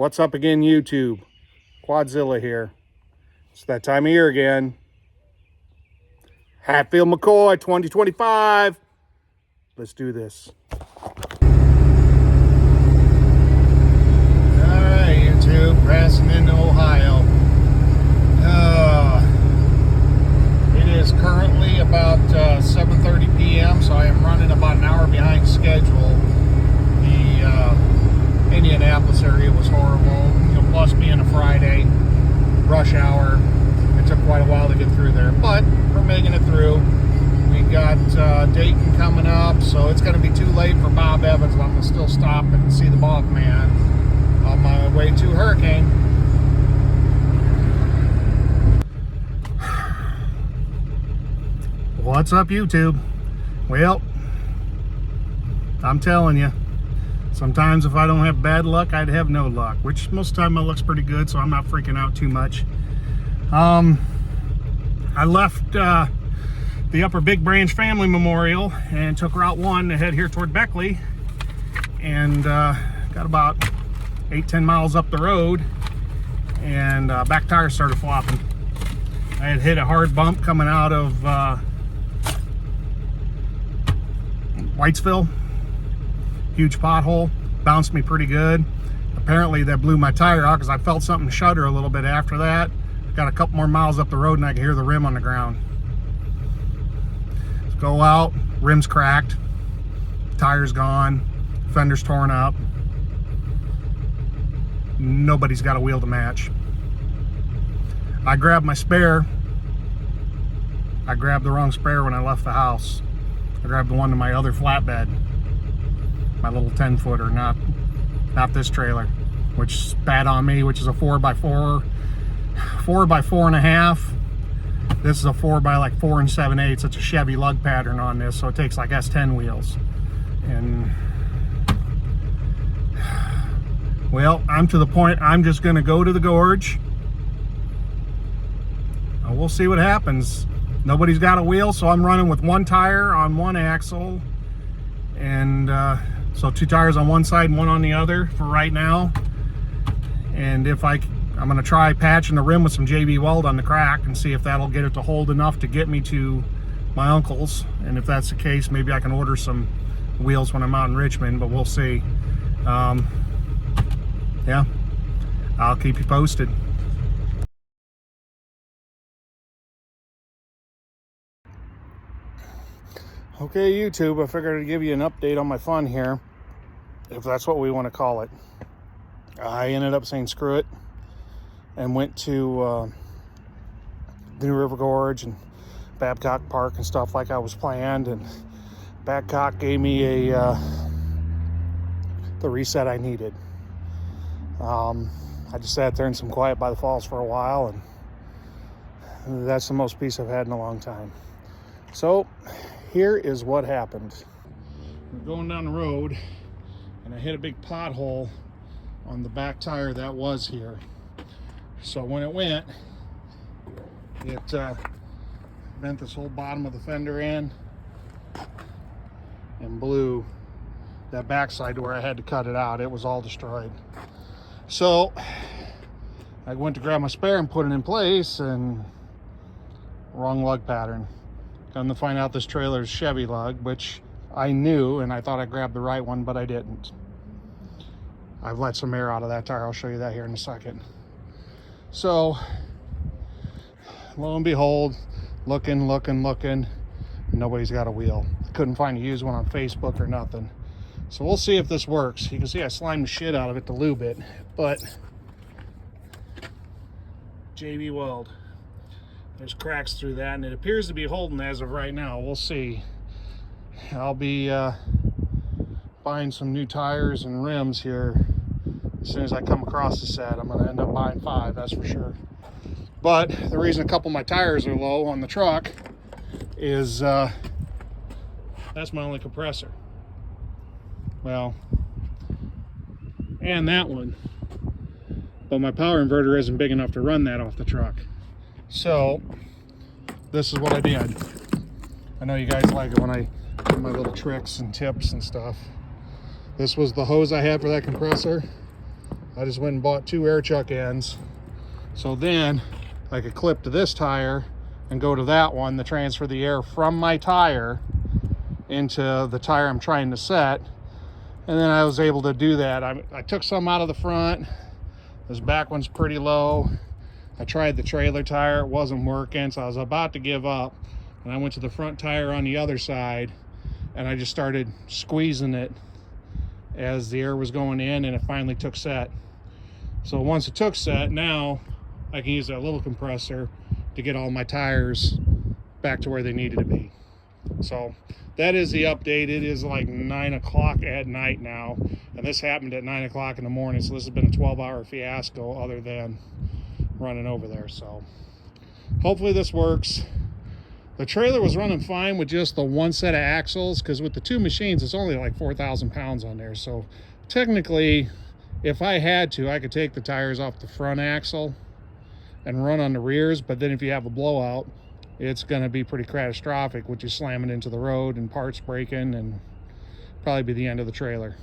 What's up again, YouTube? Quadzilla here. It's that time of year again. Hatfield McCoy 2025. Let's do this. Alright, YouTube, passing into Ohio. It is currently about 7:30 p.m., so I am running about an hour behind schedule. The Indianapolis area was horrible, plus being a Friday, rush hour. It took quite a while to get through there, but we're making it through. We got Dayton coming up, so it's going to be too late for Bob Evans, but I'm going to still stop and see the Bog Man on my way to Hurricane. What's up, YouTube? Well, I'm telling you, sometimes if I don't have bad luck, I'd have no luck, which most of the time my luck's pretty good, so I'm not freaking out too much. I left the Upper Big Branch Family Memorial and took Route 1 to head here toward Beckley, and got about 8-10 miles up the road, and back tire started flopping. I had hit a hard bump coming out of Whitesville. Huge pothole, bounced me pretty good. Apparently that blew my tire out because I felt something shudder a little bit after that. Got a couple more miles up the road and I could hear the rim on the ground. Let's go out, rim's cracked, tire's gone, fender's torn up. Nobody's got a wheel to match. I grabbed my spare. I grabbed the wrong spare when I left the house. I grabbed the one to my other flatbed. My little 10-footer, not this trailer, which spat on me, which is a 4x4, 4x4.5. This is a 4x like 4 7/8. It's a Chevy lug pattern on this, so it takes like S10 wheels. And well, I'm to the point I'm just gonna go to the gorge. We'll see what happens. Nobody's got a wheel, so I'm running with one tire on one axle, and so 2 tires on one side and 1 on the other for right now. And if I'm gonna try patching the rim with some JB Weld on the crack and see if that'll get it to hold enough to get me to my uncle's. And if that's the case, maybe I can order some wheels when I'm out in Richmond, but we'll see. Yeah, I'll keep you posted. Okay, YouTube, I figured I'd give you an update on my fun here, if that's what we want to call it. I ended up saying screw it and went to the New River Gorge and Babcock Park and stuff like I was planned, and Babcock gave me the reset I needed. I just sat there in some quiet by the falls for a while, and that's the most peace I've had in a long time. So here is what happened. We're going down the road and I hit a big pothole on the back tire that was here. So when it went, it bent this whole bottom of the fender in and blew that backside to where I had to cut it out. It was all destroyed. So I went to grab my spare and put it in place, and wrong lug pattern. Come to find out this trailer is Chevy lug, which I knew, and I thought I grabbed the right one, but I didn't. I've let some air out of that tire. I'll show you that here in a second. So lo and behold, looking, nobody's got a wheel. Couldn't find a used one on Facebook or nothing. So we'll see if this works. You can see I slimed the shit out of it to lube it, but JB Weld. There's cracks through that, and it appears to be holding as of right now. We'll see. I'll be buying some new tires and rims here as soon as I come across the set. I'm going to end up buying 5, that's for sure. But the reason a couple of my tires are low on the truck is that's my only compressor. Well, and that one. But my power inverter isn't big enough to run that off the truck. So this is what I did. I know you guys like it when I do my little tricks and tips and stuff. This was the hose I had for that compressor. I just went and bought 2 air chuck ends. So then I could clip to this tire and go to that one to transfer the air from my tire into the tire I'm trying to set. And then I was able to do that. I took some out of the front. This back one's pretty low. I tried the trailer tire, it wasn't working, so I was about to give up. And I went to the front tire on the other side, and I just started squeezing it as the air was going in, and it finally took set. So once it took set, now I can use that little compressor to get all my tires back to where they needed to be. So that is the update. It is like 9 o'clock at night now, and this happened at 9 o'clock in the morning, so this has been a 12-hour fiasco other than running over there. So hopefully this works. The trailer was running fine with just the one set of axles, because with the 2 machines it's only like 4,000 pounds on there. So technically, if I had to, I could take the tires off the front axle and run on the rears, but then if you have a blowout, it's going to be pretty catastrophic, which is slamming into the road and parts breaking and probably be the end of the trailer.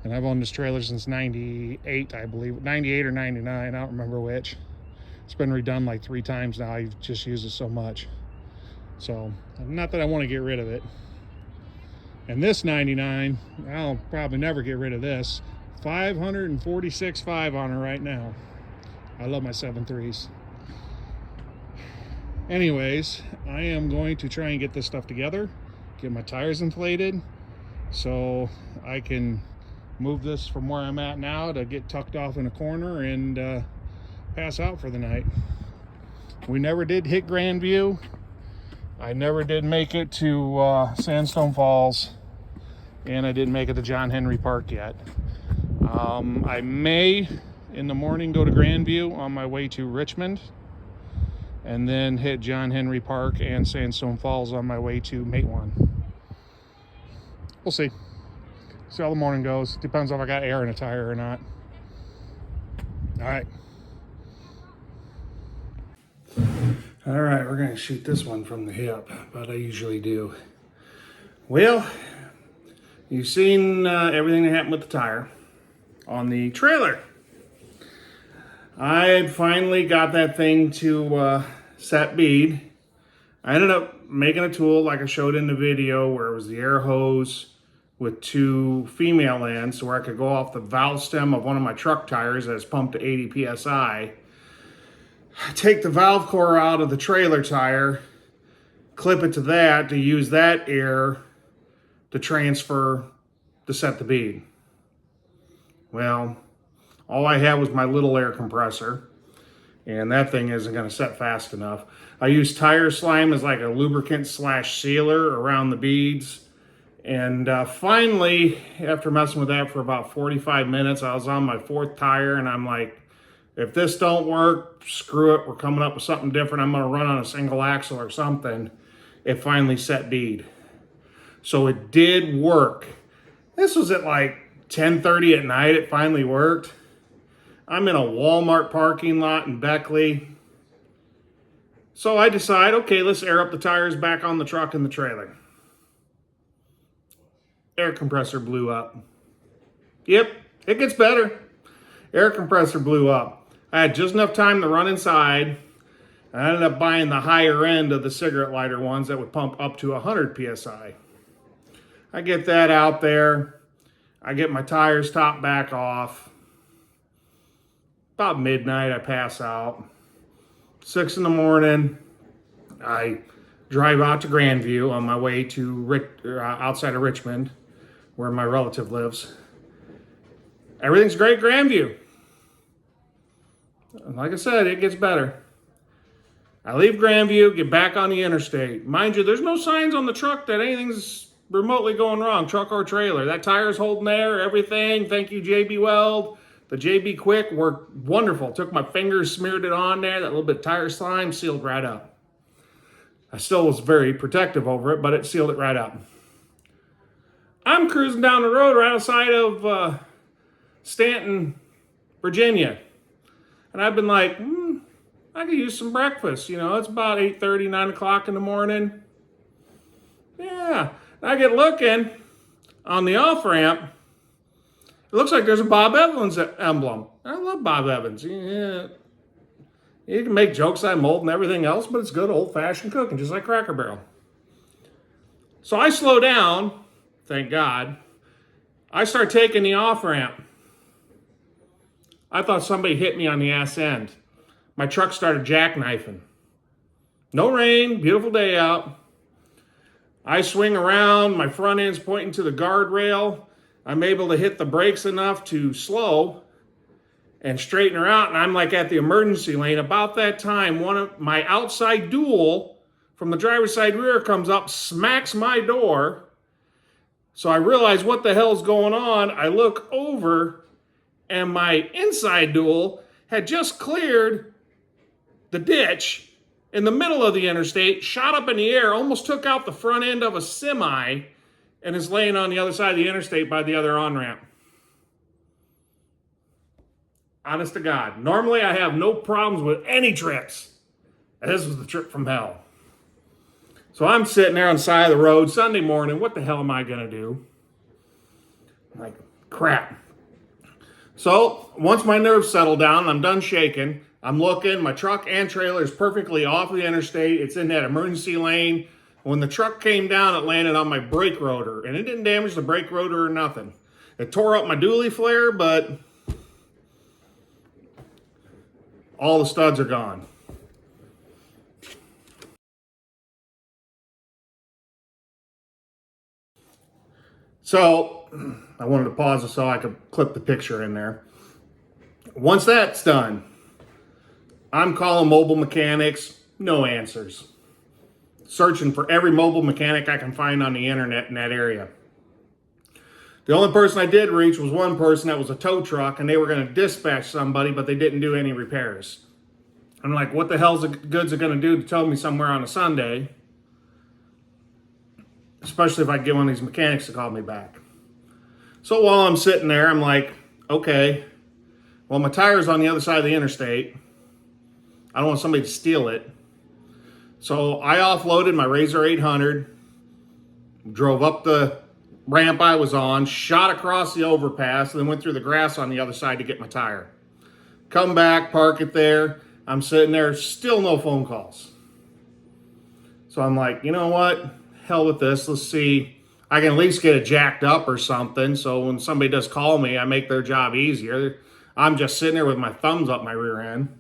And I've owned this trailer since 98, I believe. 98 or 99, I don't remember which. It's been redone like 3 times now. I've just used it so much. So, not that I want to get rid of it. And this 99, I'll probably never get rid of this. 546.5 on her right now. I love my 7.3s. Anyways, I am going to try and get this stuff together, get my tires inflated, so I can move this from where I'm at now to get tucked off in a corner and pass out for the night. We never did hit Grandview. I never did make it to Sandstone Falls, and I didn't make it to John Henry Park yet. I may in the morning go to Grandview on my way to Richmond, and then hit John Henry Park and Sandstone Falls on my way to Matewan. We'll see. See how the morning goes. Depends if I got air in a tire or not. All right. All right, we're gonna shoot this one from the hip, but I usually do. Well, you've seen everything that happened with the tire on the trailer. I finally got that thing to set bead. I ended up making a tool like I showed in the video, where it was the air hose with 2 female ends, so where I could go off the valve stem of one of my truck tires that's pumped to 80 psi, take the valve core out of the trailer tire, clip it to that to use that air to transfer to set the bead. Well, all I had was my little air compressor, and that thing isn't going to set fast enough. I use tire slime as like a lubricant slash sealer around the beads. And finally, after messing with that for about 45 minutes, I was on my 4th tire, and I'm like, if this don't work, screw it. We're coming up with something different. I'm going to run on a single axle or something. It finally set bead. So it did work. This was at like 10:30 at night. It finally worked. I'm in a Walmart parking lot in Beckley. So I decide, okay, let's air up the tires back on the truck and the trailer. Air compressor blew up. Yep, it gets better. Air compressor blew up. I had just enough time to run inside. I ended up buying the higher end of the cigarette lighter ones that would pump up to 100 psi. I get that out there. I get my tires topped back off. About midnight, I pass out. 6 in the morning, I drive out to Grandview on my way to outside of Richmond, where my relative lives. Everything's great, Grandview. Like I said, it gets better. I leave Grandview, get back on the interstate. Mind you, there's no signs on the truck that anything's remotely going wrong, truck or trailer. That tire's holding there, everything. Thank you, JB Weld. The JB Quick worked wonderful. Took my fingers, smeared it on there. That little bit of tire slime sealed right up. I still was very protective over it, but it sealed it right up. I'm cruising down the road right outside of Stanton, Virginia. And I've been like, I could use some breakfast. You know, it's about 8:30, 9 o'clock in the morning. Yeah. And I get looking on the off-ramp, It looks like there's a Bob Evans emblem. I love Bob Evans. Yeah, you can make jokes on mold and everything else, but it's good old-fashioned cooking, just like Cracker Barrel. So I slow down, thank God. I start taking the off-ramp. I thought somebody hit me on the ass end. My truck started jackknifing. No rain, beautiful day out. I swing around, my front end's pointing to the guardrail. I'm able to hit the brakes enough to slow and straighten her out, and I'm like at the emergency lane. About that time, one of my outside dual from the driver's side rear comes up, smacks my door. So I realize what the hell's going on. I look over, and my inside dual had just cleared the ditch in the middle of the interstate, shot up in the air, almost took out the front end of a semi, and is laying on the other side of the interstate by the other on-ramp. Honest to God. Normally I have no problems with any trips. This was the trip from hell. So I'm sitting there on the side of the road Sunday morning. What the hell am I going to do? I'm like, crap. So once my nerves settle down, I'm done shaking. I'm looking. My truck and trailer is perfectly off the interstate. It's in that emergency lane. When the truck came down, it landed on my brake rotor. And it didn't damage the brake rotor or nothing. It tore up my dually flare, but all the studs are gone. So I wanted to pause it so I could clip the picture in there. Once that's done, I'm calling mobile mechanics, no answers. Searching for every mobile mechanic I can find on the internet in that area. The only person I did reach was one person that was a tow truck, and they were going to dispatch somebody, but they didn't do any repairs. I'm like, what the hell's the goods are going to do to tow me somewhere on a Sunday? Especially if I get one of these mechanics to call me back. So while I'm sitting there, I'm like, okay, well, my tire's on the other side of the interstate. I don't want somebody to steal it. So I offloaded my Razor 800, drove up the ramp I was on, shot across the overpass, and then went through the grass on the other side to get my tire. Come back, park it there. I'm sitting there, still no phone calls. So I'm like, you know what? Hell with this. Let's see. I can at least get it jacked up or something. So when somebody does call me, I make their job easier. I'm just sitting there with my thumbs up my rear end.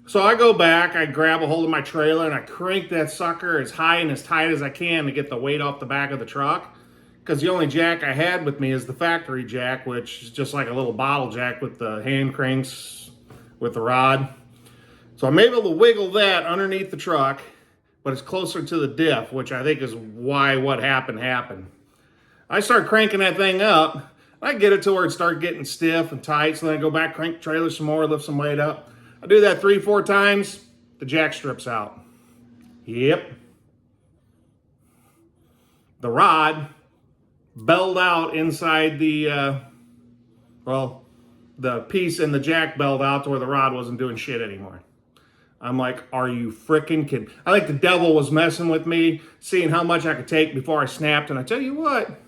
So I go back, I grab a hold of my trailer, and I crank that sucker as high and as tight as I can to get the weight off the back of the truck. Because the only jack I had with me is the factory jack, which is just like a little bottle jack with the hand cranks with the rod. So I'm able to wiggle that underneath the truck, but it's closer to the diff, which I think is why what happened. I start cranking that thing up. I get it to where it started getting stiff and tight, so then I go back, crank the trailer some more, lift some weight up. I do that 3-4 times, the jack strips out. Yep. The rod belled out inside the, the piece in the jack belled out to where the rod wasn't doing shit anymore. I'm like, are you freaking kidding? I think the devil was messing with me, seeing how much I could take before I snapped. And I tell you what,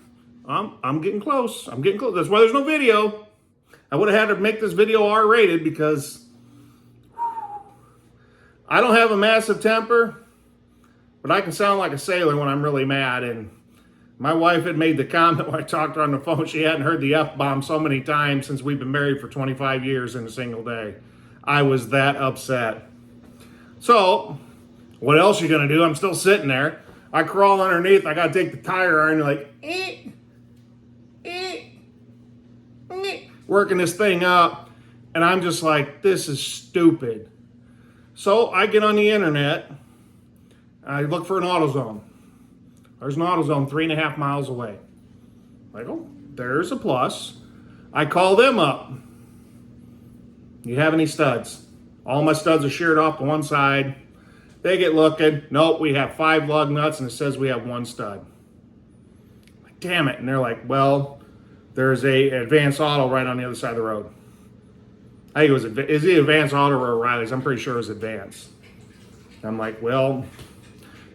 I'm getting close. I'm getting close. That's why there's no video. I would have had to make this video R-rated because I don't have a massive temper, but I can sound like a sailor when I'm really mad. And my wife had made the comment when I talked to her on the phone, she hadn't heard the F-bomb so many times since we've been married for 25 years in a single day. I was that upset. So, what else are you going to do? I'm still sitting there. I crawl underneath. I got to take the tire iron, like, working this thing up. And I'm just like, this is stupid. So I get on the internet. I look for an AutoZone. There's an AutoZone 3.5 miles away. I go, there's a plus. I call them up. You have any studs? All my studs are sheared off to one side. They get looking. Nope, we have 5 lug nuts, and it says we have 1 stud. I'm like, damn it. And they're like, well, there's a Advanced Auto right on the other side of the road. I think it was, is it Advanced Auto or O'Reilly's? I'm pretty sure it was Advanced. I'm like, well,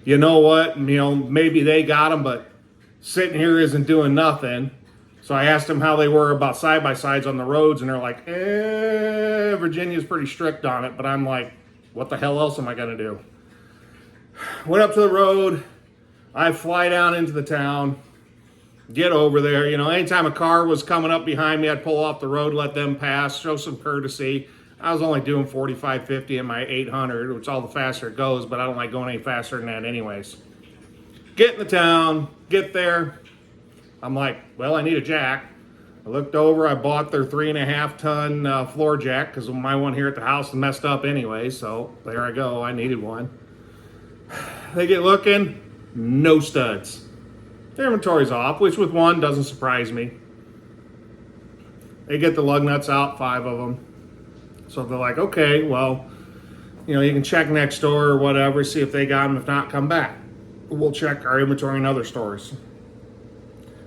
you know what? You know, maybe they got them, but sitting here isn't doing nothing. So I asked them how they were about side-by-sides on the roads, and they're like, Virginia's pretty strict on it. But I'm like, what the hell else am I going to do? Went up to the road. I fly down into the town, get over there. Anytime a car was coming up behind me, I'd pull off the road, let them pass, show some courtesy. I was only doing 45, 50 in my 800, which all the faster it goes, but I don't like going any faster than that anyways. Get in the town, get there. I'm like, well, I need a jack. I looked over, I bought their 3.5-ton floor jack because my one here at the house is messed up anyway, so there I go, I needed one. They get looking, no studs. Their inventory's off, which with one doesn't surprise me. They get the lug nuts out, 5 of them. So they're like, okay, well, you can check next door or whatever, see if they got them. If not, come back. We'll check our inventory in other stores.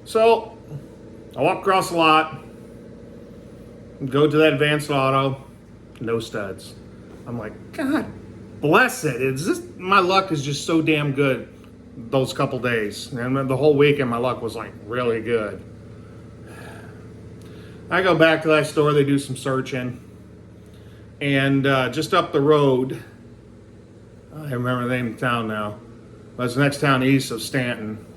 So I walk across the lot, go to that Advanced Auto, no studs. I'm like, God bless it. My luck is just so damn good those couple days. And the whole weekend, my luck was like really good. I go back to that store, they do some searching. And just up the road, I remember the name of the town now. That's the next town east of Stanton.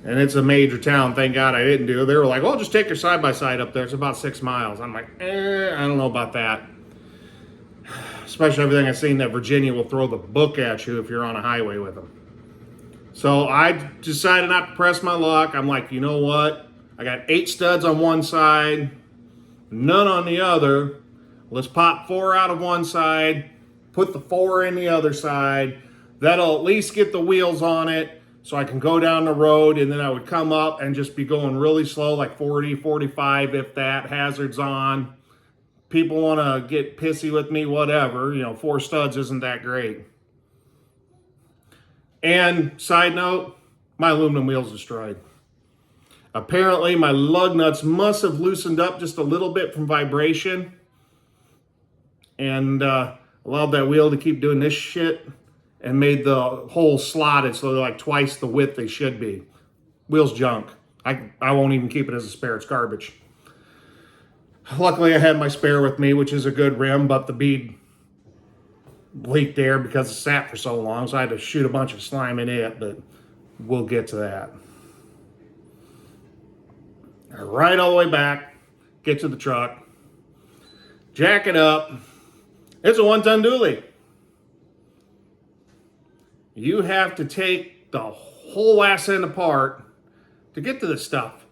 And it's a major town, thank God I didn't do it. They were like, oh, just take your side-by-side up there. It's about 6 miles. I'm like, I don't know about that. Especially everything I've seen that Virginia will throw the book at you if you're on a highway with them. So I decided not to press my luck. I'm like, you know what? I got 8 studs on one side, none on the other. Let's pop 4 out of one side, put the 4 in the other side. That'll at least get the wheels on it so I can go down the road, and then I would come up and just be going really slow, like 40, 45, if that, hazards on. People want to get pissy with me, whatever. 4 studs isn't that great. And side note, my aluminum wheel's destroyed. Apparently, my lug nuts must have loosened up just a little bit from vibration. And allowed that wheel to keep doing this shit and made the hole slotted so they're like twice the width they should be. Wheel's junk. I won't even keep it as a spare. It's garbage. Luckily, I had my spare with me, which is a good rim, but the bead leaked air because it sat for so long, so I had to shoot a bunch of slime in it, but we'll get to that. I ride all the way back, get to the truck, jack it up. It's a 1-ton dually. You have to take the whole ass end apart to get to this stuff.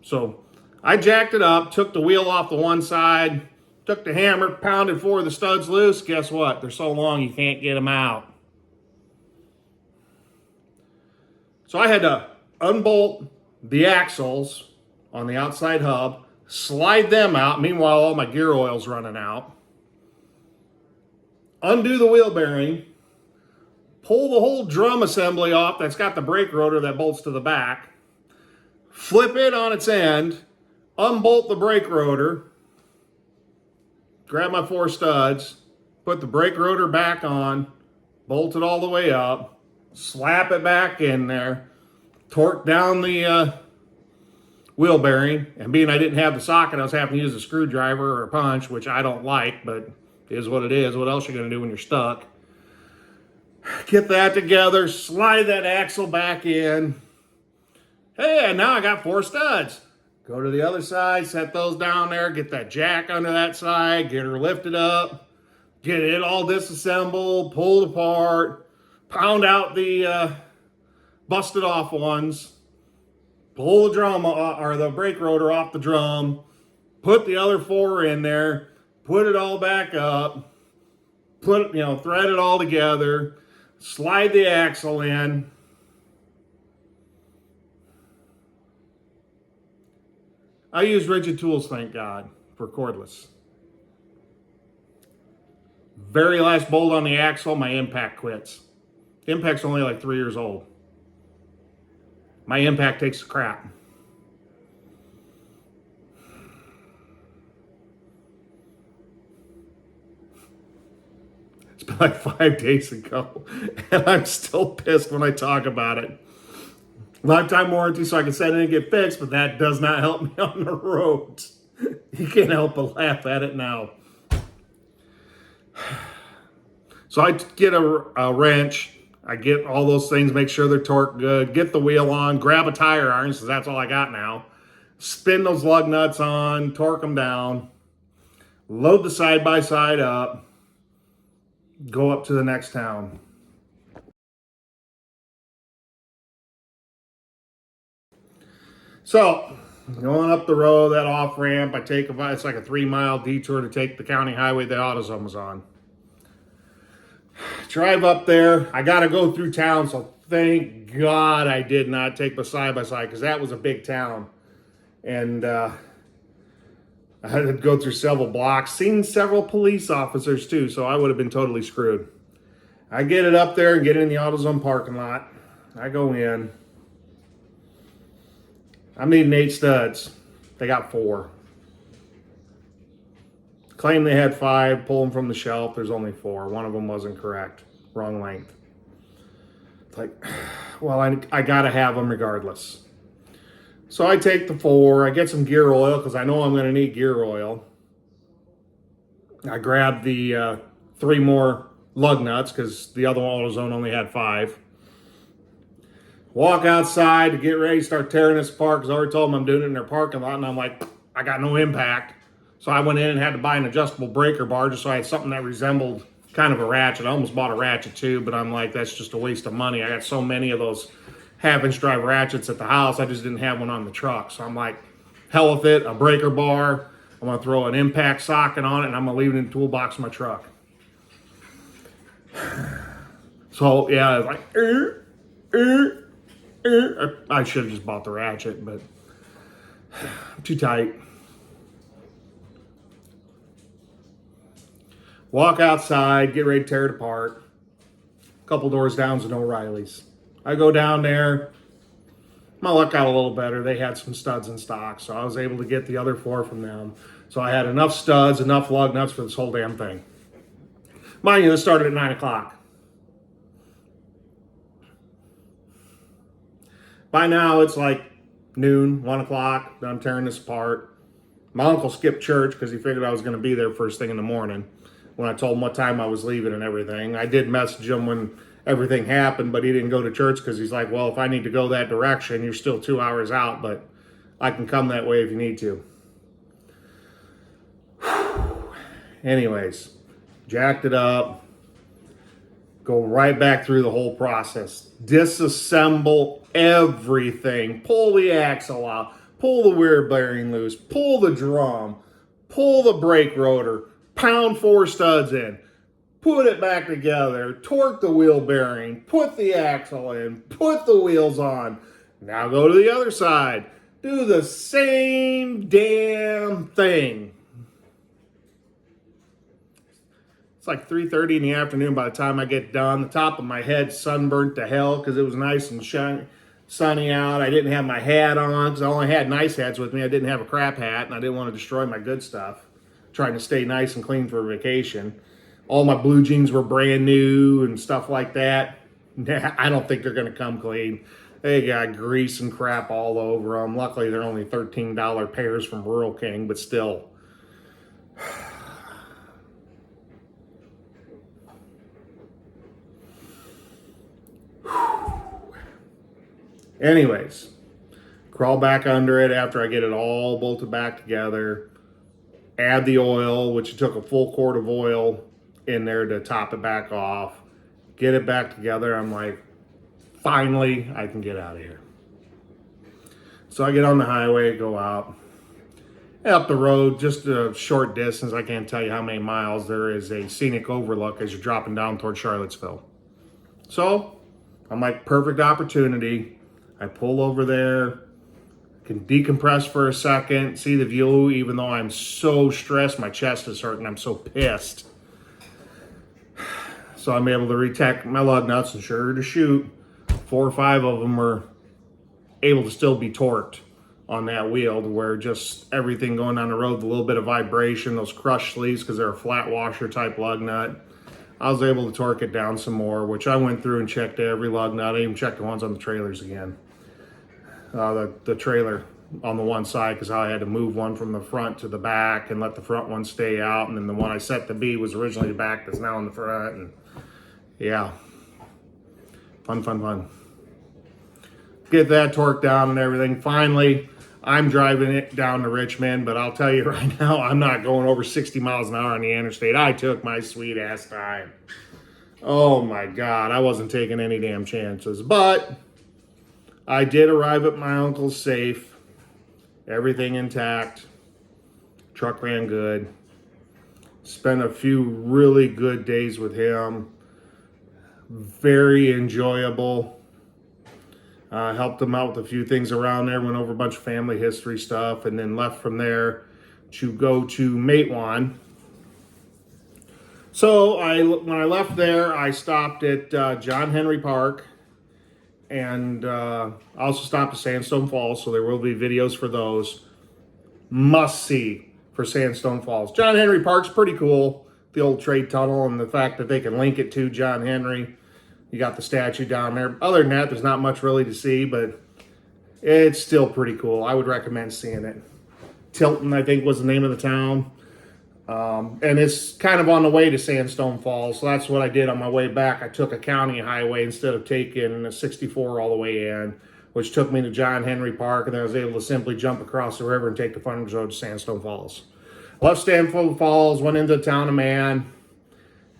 So I jacked it up, took the wheel off the one side, took the hammer, pounded 4 of the studs loose. Guess what? They're so long you can't get them out. So I had to unbolt the axles on the outside hub, slide them out. Meanwhile, all my gear oil's running out. Undo the wheel bearing, pull the whole drum assembly off that's got the brake rotor that bolts to the back, flip it on its end, unbolt the brake rotor, grab my 4 studs, put the brake rotor back on, bolt it all the way up, slap it back in there, torque down the wheel bearing, and being I didn't have the socket, I was having to use a screwdriver or a punch, which I don't like, but it is what it is. What else are you going to do when you're stuck? Get that together, slide that axle back in. Hey, and now I got 4 studs. Go to the other side, set those down there, get that jack under that side, get her lifted up, get it all disassembled, pulled apart, pound out the busted off ones, pull the drum or the brake rotor off the drum, put the other 4 in there, put it all back up, thread it all together, slide the axle in. I use rigid tools, thank God, for cordless. Very last bolt on the axle, my impact quits. Impact's only like 3 years old. My impact takes a crap. It's been like 5 days ago, and I'm still pissed when I talk about it. Lifetime warranty, so I can send it and get fixed, but that does not help me on the road. You can't help but laugh at it now. So I get a wrench, I get all those things, make sure they're torqued good, get the wheel on, grab a tire iron, because that's all I got now. Spin those lug nuts on, torque them down, load the side-by-side up, go up to the next town. So, going up the road, that off ramp, it's like a 3-mile detour to take the county highway that AutoZone was on. Drive up there, I gotta go through town, so thank God I did not take the side-by-side, because that was a big town. And I had to go through several blocks, seen several police officers too, so I would have been totally screwed. I get it up there and get in the AutoZone parking lot. I go in. I'm needing 8 studs. They got 4. Claim they had 5, pull them from the shelf. There's only 4. One of them wasn't correct. Wrong length. It's like, well, I gotta have them regardless. So I take the 4. I get some gear oil because I know I'm going to need gear oil. I grab the 3 more lug nuts because the other AutoZone only had 5. Walk outside to get ready to start tearing this apart because I already told them I'm doing it in their parking lot, and I'm like, I got no impact. So I went in and had to buy an adjustable breaker bar just so I had something that resembled kind of a ratchet. I almost bought a ratchet too, but I'm like, that's just a waste of money. I got so many of those half-inch drive ratchets at the house, I just didn't have one on the truck. So I'm like, hell with it, a breaker bar. I'm gonna throw an impact socket on it, and I'm gonna leave it in the toolbox of my truck. So yeah, I was like, I should have just bought the ratchet, but too tight. Walk outside, get ready to tear it apart. A couple doors down is no O'Reilly's. I go down there. My luck got a little better. They had some studs in stock, so I was able to get the other 4 from them. So I had enough studs, enough lug nuts for this whole damn thing. Mind you, this started at 9 o'clock. By now, it's like noon, 1 o'clock. I'm tearing this apart. My uncle skipped church because he figured I was going to be there first thing in the morning when I told him what time I was leaving and everything. I did message him when everything happened, but he didn't go to church because he's like, well, if I need to go that direction, you're still 2 hours out, but I can come that way if you need to. Anyways, jacked it up. Go right back through the whole process. Disassemble everything. Pull the axle out. Pull the wheel bearing loose. Pull the drum. Pull the brake rotor. Pound 4 studs in. Put it back together. Torque the wheel bearing. Put the axle in. Put the wheels on. Now go to the other side. Do the same damn thing. It's like 3:30 in the afternoon by the time I get done. The top of my head sunburnt to hell because it was nice and sunny out. I didn't have my hat on because I only had nice hats with me. I didn't have a crap hat, and I didn't want to destroy my good stuff. Trying to stay nice and clean for vacation. All my blue jeans were brand new and stuff like that. I don't think they're going to come clean. They got grease and crap all over them. Luckily, they're only $13 pairs from Rural King, but still. Anyways, crawl back under it after I get it all bolted back together. Add the oil, which took a full quart of oil in there to top it back off. Get it back together. I'm like, finally, I can get out of here. So I get on the highway, go out. Up the road, just a short distance, I can't tell you how many miles, there is a scenic overlook as you're dropping down toward Charlottesville. So I'm like, perfect opportunity. I pull over there, can decompress for a second, see the view, even though I'm so stressed, my chest is hurting, I'm so pissed. So I'm able to retech my lug nuts, and sure to shoot, 4 or 5 of them were able to still be torqued on that wheel, to where just everything going down the road, a little bit of vibration, those crushed sleeves, because they're a flat washer type lug nut. I was able to torque it down some more, which I went through and checked every lug nut. I even checked the ones on the trailers again. the trailer on the one side, because I had to move one from the front to the back and let the front one stay out, and then the one I set to be was originally the back that's now in the front. And yeah, fun. Get that torqued down and everything. Finally, I'm driving it down to Richmond, but I'll tell you right now, I'm not going over 60 miles an hour on the interstate. I took my sweet ass time. Oh my God, I wasn't taking any damn chances, but I did arrive at my uncle's safe. Everything intact. Truck ran good. Spent a few really good days with him. Very enjoyable. Helped him out with a few things around there. Went over a bunch of family history stuff, and then left from there to go to Matewan. So when I left there, I stopped at John Henry Park. And I also stopped at Sandstone Falls, so there will be videos for those. Must see for Sandstone Falls. John Henry Park's pretty cool. The old trade tunnel and the fact that they can link it to John Henry. You got the statue down there. Other than that, there's not much really to see, but it's still pretty cool. I would recommend seeing it. Tilton, I think, was the name of the town. And it's kind of on the way to Sandstone Falls, so that's what I did on my way back. I took a county highway instead of taking a 64 all the way in, which took me to John Henry Park, and then I was able to simply jump across the river and take the frontage road to Sandstone Falls. Left Sandstone Falls, went into the town of Man,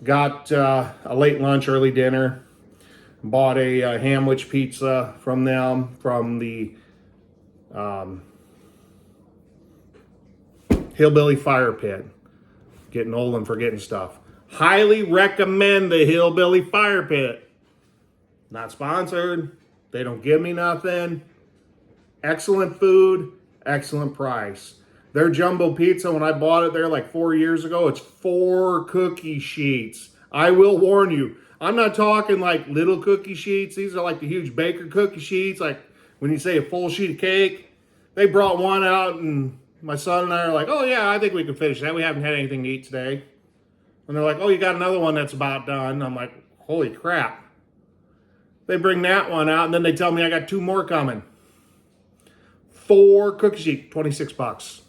got a late lunch, early dinner, bought a Hamwich pizza from them, from the Hillbilly Fire Pit. Getting old and forgetting stuff. Highly recommend the Hillbilly Fire Pit. Not sponsored. They don't give me nothing. Excellent food, excellent price. Their jumbo pizza, when I bought it there like 4 years ago, it's 4 cookie sheets. I will warn you, I'm not talking like little cookie sheets. These are like the huge baker cookie sheets. Like when you say a full sheet of cake, they brought one out, and my son and I are like, oh yeah, I think we can finish that. We haven't had anything to eat today. And they're like, oh, you got another one that's about done. I'm like, holy crap. They bring that one out, and then they tell me I got 2 more coming. 4 cookie sheets, 26 bucks.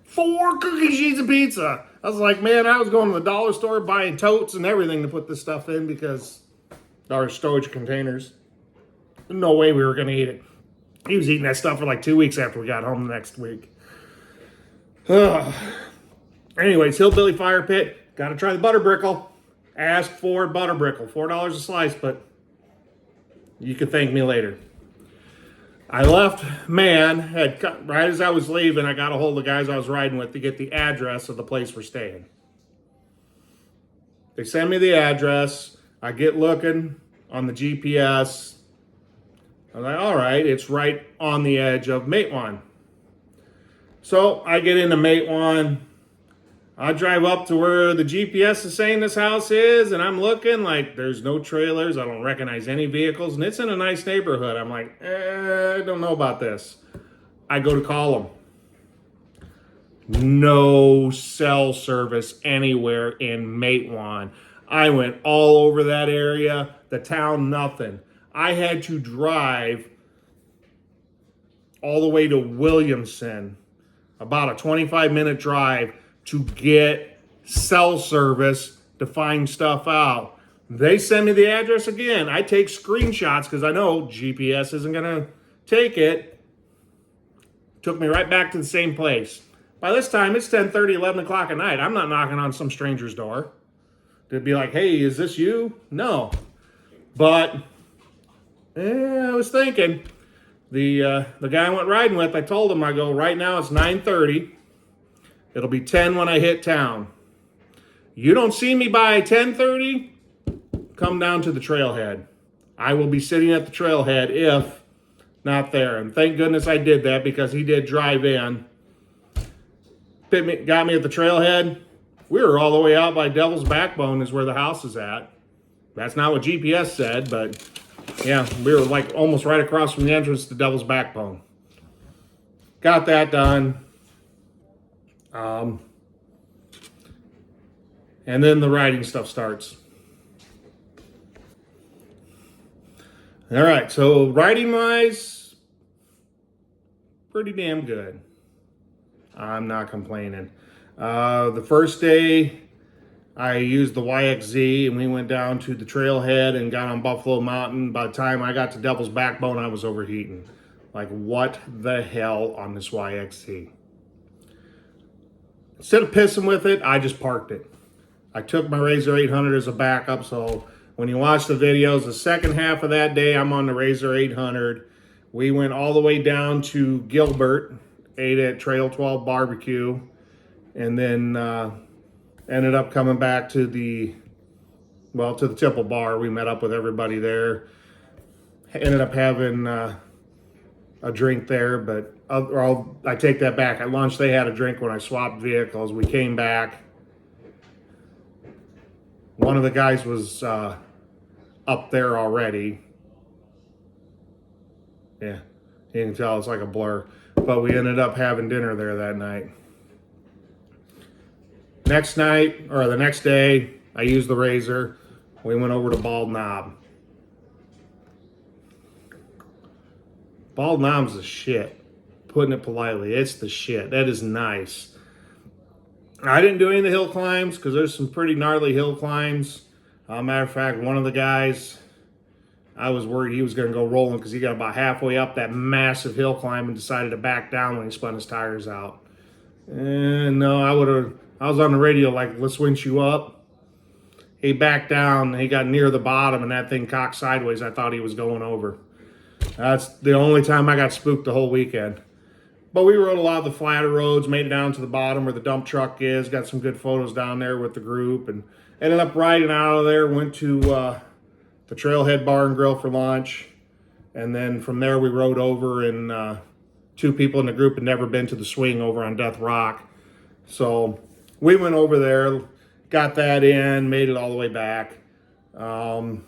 4 cookie sheets of pizza. I was like, man, I was going to the dollar store buying totes and everything to put this stuff in because our storage containers. No way we were going to eat it. He was eating that stuff for like 2 weeks after we got home the next week. Anyways, Hillbilly Fire Pit. Got to try the butter brickle. Ask for butter brickle. $4 a slice, but you can thank me later. I left Man. Right as I was leaving, I got a hold of the guys I was riding with to get the address of the place we're staying. They send me the address. I get looking on the GPS. I'm like, all right, it's right on the edge of Matewan. So I get into Matewan. I drive up to where the GPS is saying this house is, and I'm looking like there's no trailers. I don't recognize any vehicles, and it's in a nice neighborhood. I'm like, I don't know about this. I go to call them. No cell service anywhere in Matewan. I went all over that area, the town, nothing. I had to drive all the way to Williamson, about a 25-minute drive, to get cell service to find stuff out. They send me the address again. I take screenshots because I know GPS isn't going to take it. Took me right back to the same place. By this time, it's 10:30, 11 o'clock at night. I'm not knocking on some stranger's door to be like, hey, is this you? No. But I was thinking, the guy I went riding with, I told him, I go, right now it's 9:30. It'll be 10 when I hit town. You don't see me by 10:30, come down to the trailhead. I will be sitting at the trailhead if not there. And thank goodness I did that, because he did drive in. Got me at the trailhead. We were all the way out by Devil's Backbone is where the house is at. That's not what GPS said, but yeah, we were like almost right across from the entrance to Devil's Backbone. Got that done. And then the riding stuff starts. All right, so riding wise, pretty damn good. I'm not complaining. The first day I used the YXZ and we went down to the trailhead and got on Buffalo Mountain. By the time I got to Devil's Backbone, I was overheating. Like, what the hell on this YXZ? Instead of pissing with it, I just parked it. I took my Razor 800 as a backup, so when you watch the videos, the second half of that day, I'm on the Razor 800. We went all the way down to Gilbert, ate at Trail 12 Barbecue, and then ended up coming back to the Tipple Bar. We met up with everybody there. Ended up having a drink there, but I take that back. At lunch, they had a drink when I swapped vehicles. We came back. One of the guys was up there already. Yeah, you can tell it's like a blur. But we ended up having dinner there that night. Next night, or the next day, I used the Razor. We went over to Bald Knob. Bald Knob's the shit. Putting it politely, it's the shit. That is nice. I didn't do any of the hill climbs because there's some pretty gnarly hill climbs. Matter of fact, one of the guys, I was worried he was going to go rolling because he got about halfway up that massive hill climb and decided to back down when he spun his tires out. And no, I was on the radio like, let's winch you up. He backed down, he got near the bottom and that thing cocked sideways. I thought he was going over. That's the only time I got spooked the whole weekend. But we rode a lot of the flatter roads, made it down to the bottom where the dump truck is, got some good photos down there with the group, and ended up riding out of there, went to the Trailhead Bar and Grill for lunch, and then from there we rode over, and two people in the group had never been to the swing over on Death Rock. So we went over there, got that in, made it all the way back. And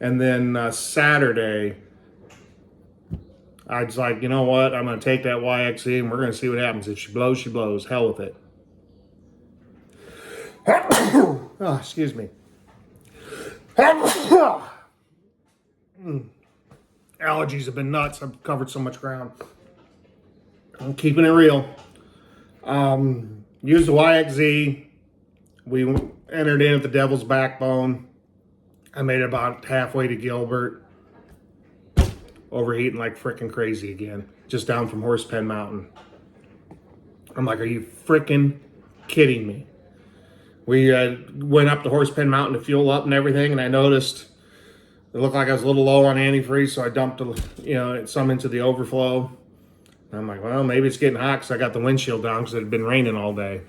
then Saturday, I was like, you know what? I'm going to take that YXE and we're going to see what happens. If she blows, she blows. Hell with it. Oh, excuse me. Allergies have been nuts. I've covered so much ground. I'm keeping it real. Used the YXZ. We entered in at the Devil's Backbone. I made it about halfway to Gilbert. Overheating like freaking crazy again. Just down from Horsepen Mountain. I'm like, are you freaking kidding me? We went up to Horsepen Mountain to fuel up and everything, and I noticed it looked like I was a little low on antifreeze, so I dumped some into the overflow. And I'm like, well, maybe it's getting hot because I got the windshield down because it had been raining all day.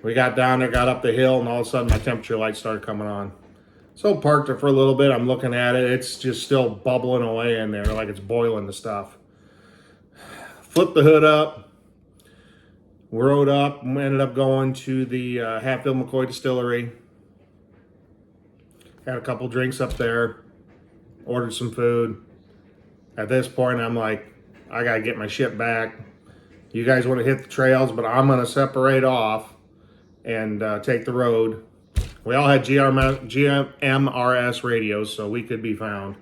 We got down there, got up the hill, and all of a sudden my temperature lights started coming on. So parked it for a little bit. I'm looking at it. It's just still bubbling away in there like it's boiling the stuff. Flipped the hood up. Rode up. Ended up going to the Hatfield McCoy distillery. Had a couple drinks up there. Ordered some food. At this point, I'm like, I got to get my shit back. You guys want to hit the trails, but I'm going to separate off and take the road. We all had GMRS radios, so we could be found.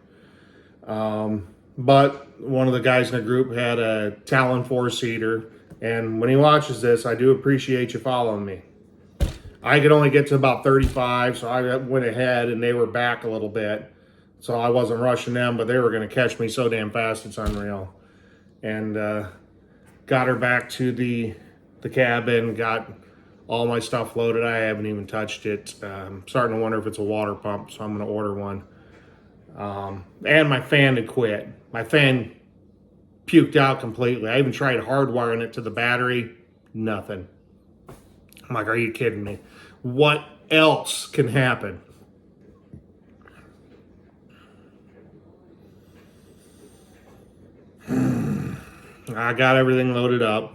But one of the guys in the group had a Talon 4-seater. And when he watches this, I do appreciate you following me. I could only get to about 35, so I went ahead and they were back a little bit. So I wasn't rushing them, but they were going to catch me so damn fast, it's unreal. And got her back to the cabin, got all my stuff loaded. I haven't even touched it. I'm starting to wonder if it's a water pump, so I'm going to order one. And my fan had quit. My fan puked out completely. I even tried hardwiring it to the battery. Nothing. I'm like, are you kidding me? What else can happen? I got everything loaded up.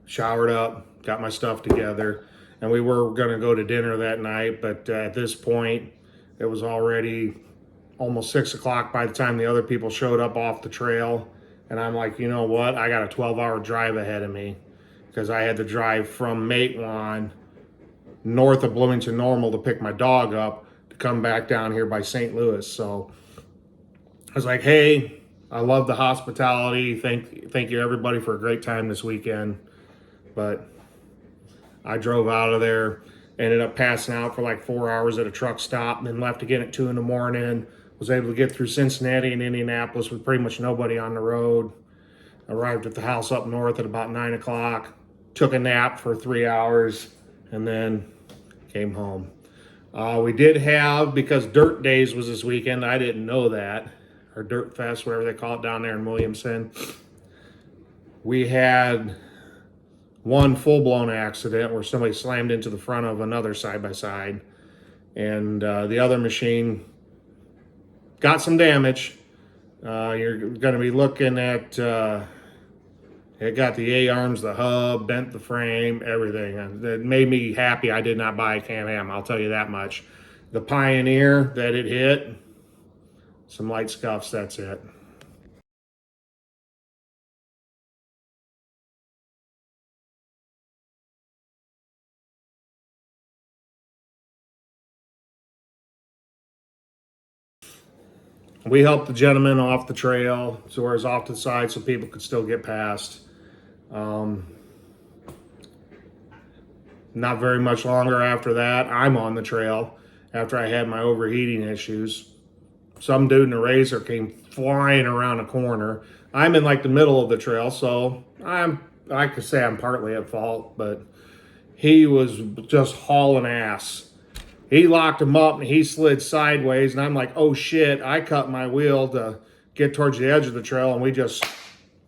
Showered up, got my stuff together, and we were going to go to dinner that night, but at this point, it was already almost 6 o'clock by the time the other people showed up off the trail, and I'm like, you know what? I got a 12-hour drive ahead of me because I had to drive from Matewan north of Bloomington Normal to pick my dog up to come back down here by St. Louis, so I was like, hey, I love the hospitality. Thank you everybody for a great time this weekend. But I drove out of there, ended up passing out for like 4 hours at a truck stop, and then left again at 2 in the morning. Was able to get through Cincinnati and Indianapolis with pretty much nobody on the road. Arrived at the house up north at about 9 o'clock. Took a nap for 3 hours, and then came home. We did have, because Dirt Days was this weekend, I didn't know that, or Dirt Fest, whatever they call it down there in Williamson. We had one full-blown accident where somebody slammed into the front of another side-by-side, and the other machine got some damage. You're going to be looking at, it got the A-arms, the hub, bent the frame, everything. And it made me happy I did not buy a Can-Am, I'll tell you that much. The Pioneer that it hit, some light scuffs, that's it. We helped the gentleman off the trail, so where it's off to the side so people could still get past. Not very much longer after that, I'm on the trail after I had my overheating issues. Some dude in a razor came flying around a corner. I'm in like the middle of the trail, so I could say I'm partly at fault, but he was just hauling ass. He locked him up and he slid sideways, and I'm like, oh shit, I cut my wheel to get towards the edge of the trail, and we just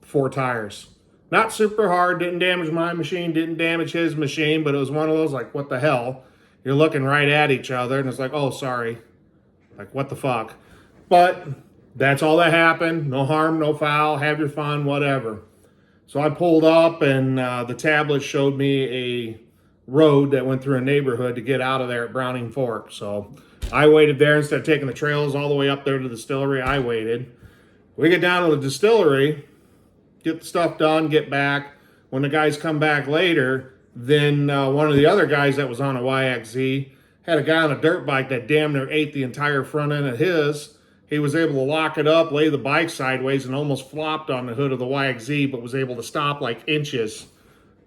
4 tires. Not super hard, didn't damage my machine, didn't damage his machine, but it was one of those like, what the hell? You're looking right at each other, and it's like, oh, sorry. Like, what the fuck? But that's all that happened. No harm, no foul, have your fun, whatever. So I pulled up, and the tablet showed me a road that went through a neighborhood to get out of there at Browning Fork. So I waited there instead of taking the trails all the way up there to the distillery. I waited. We get down to the distillery, get the stuff done, get back. When the guys come back later, then one of the other guys that was on a YXZ had a guy on a dirt bike that damn near ate the entire front end of his. He was able to lock it up, lay the bike sideways, and almost flopped on the hood of the YXZ, but was able to stop like inches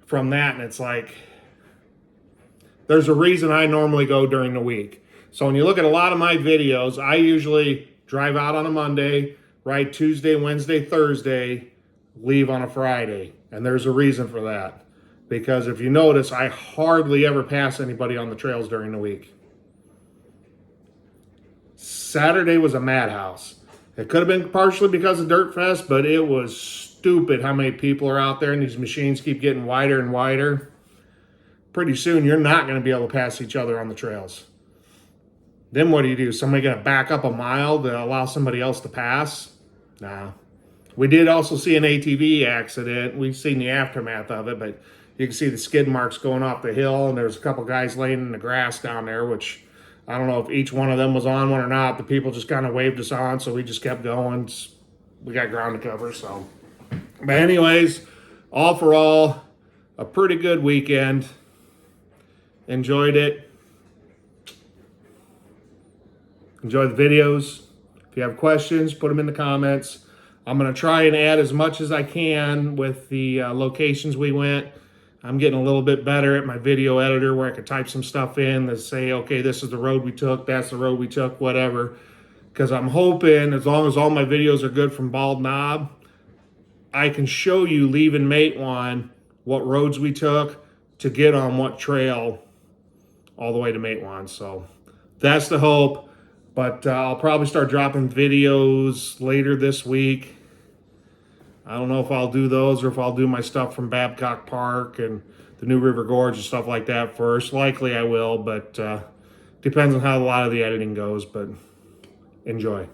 from that. And it's like, there's a reason I normally go during the week. So when you look at a lot of my videos, I usually drive out on a Monday, ride Tuesday, Wednesday, Thursday, leave on a Friday. And there's a reason for that. Because if you notice, I hardly ever pass anybody on the trails during the week. Saturday was a madhouse. It could have been partially because of Dirt Fest, but it was stupid how many people are out there, and these machines keep getting wider and wider. Pretty soon, you're not going to be able to pass each other on the trails. Then what do? Somebody going to back up a mile to allow somebody else to pass? Nah. We did also see an ATV accident. We've seen the aftermath of it, but you can see the skid marks going off the hill, and there's a couple guys laying in the grass down there, which I don't know if each one of them was on one or not. The people just kind of waved us on, so we just kept going. We got ground to cover, so. But anyways, all for all, a pretty good weekend. Enjoyed it. Enjoy the videos. If you have questions, put them in the comments. I'm going to try and add as much as I can with the locations we went. I'm getting a little bit better at my video editor where I could type some stuff in to say, okay, this is the road we took, that's the road we took, whatever. Because I'm hoping, as long as all my videos are good from Bald Knob, I can show you leaving Matewan what roads we took to get on what trail all the way to Matewan. So that's the hope. But I'll probably start dropping videos later this week. I don't know if I'll do those or if I'll do my stuff from Babcock Park and the New River Gorge and stuff like that first. Likely I will, but depends on how a lot of the editing goes. But enjoy.